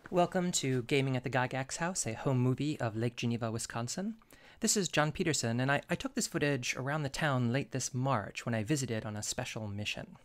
Welcome to Gaming at the Gygax House, a home movie of Lake Geneva, Wisconsin. This is John Peterson, and I took this footage around the town late this March when I visited on a special mission.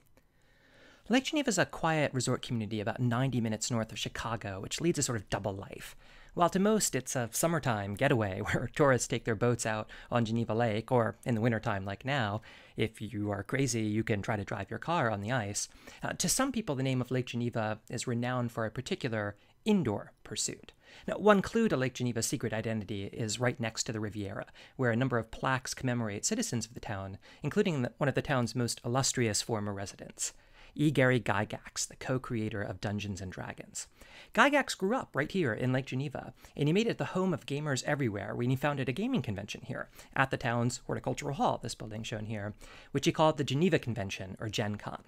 Lake Geneva is a quiet resort community about 90 minutes north of Chicago, which leads a sort of double life. While to most it's a summertime getaway where tourists take their boats out on Geneva Lake, or in the wintertime like now, if you are crazy, you can try to drive your car on the ice. To some people, the name of Lake Geneva is renowned for a particular indoor pursuit. Now, one clue to Lake Geneva's secret identity is right next to the Riviera, where a number of plaques commemorate citizens of the town, including one of the town's most illustrious former residents, Gary Gygax, the co-creator of Dungeons & Dragons. Gygax grew up right here in Lake Geneva, and he made it the home of gamers everywhere when he founded a gaming convention here at the town's horticultural hall, this building shown here, which he called the Geneva Convention, or Gen Con.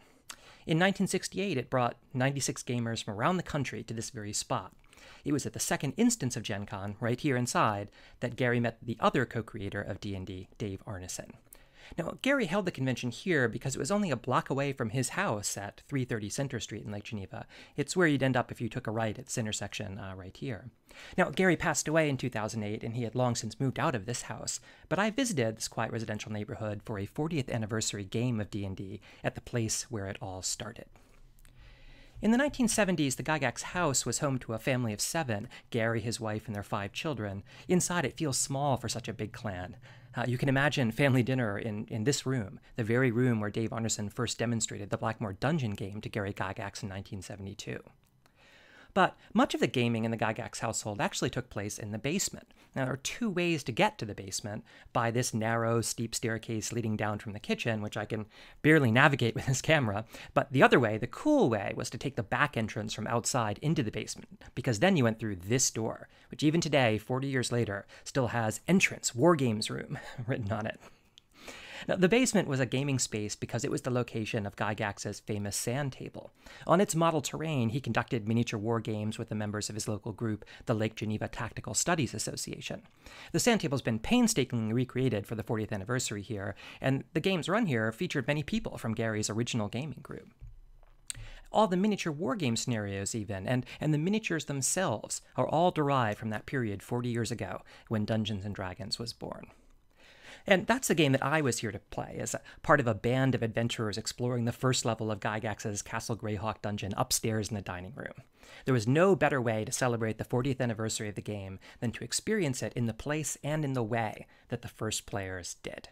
In 1968, it brought 96 gamers from around the country to this very spot. It was at the second instance of Gen Con, right here inside, that Gary met the other co-creator of D&D, Dave Arneson. Now, Gary held the convention here because it was only a block away from his house at 330 Center Street in Lake Geneva. It's where you'd end up if you took a right at this intersection right here. Now, Gary passed away in 2008, and he had long since moved out of this house, but I visited this quiet residential neighborhood for a 40th anniversary game of D&D at the place where it all started. In the 1970s, the Gygax house was home to a family of 7, Gary, his wife, and their 5 children. Inside, it feels small for such a big clan. You can imagine family dinner in this room, the very room where Dave Arneson first demonstrated the Blackmore Dungeon game to Gary Gygax in 1972. But much of the gaming in the Gygax household actually took place in the basement. Now, there are 2 ways to get to the basement: by this narrow, steep staircase leading down from the kitchen, which I can barely navigate with this camera. But the other way, the cool way, was to take the back entrance from outside into the basement, because then you went through this door, which even today, 40 years later, still has "Entrance War Games Room" written on it. Now, the basement was a gaming space because it was the location of Gygax's famous sand table. On its model terrain, he conducted miniature war games with the members of his local group, the Lake Geneva Tactical Studies Association. The sand table's been painstakingly recreated for the 40th anniversary here, and the games run here featured many people from Gary's original gaming group. All the miniature war game scenarios even, and the miniatures themselves, are all derived from that period 40 years ago when Dungeons & Dragons was born. And that's the game that I was here to play, as a part of a band of adventurers exploring the first level of Gygax's Castle Greyhawk dungeon upstairs in the dining room. There was no better way to celebrate the 40th anniversary of the game than to experience it in the place and in the way that the first players did.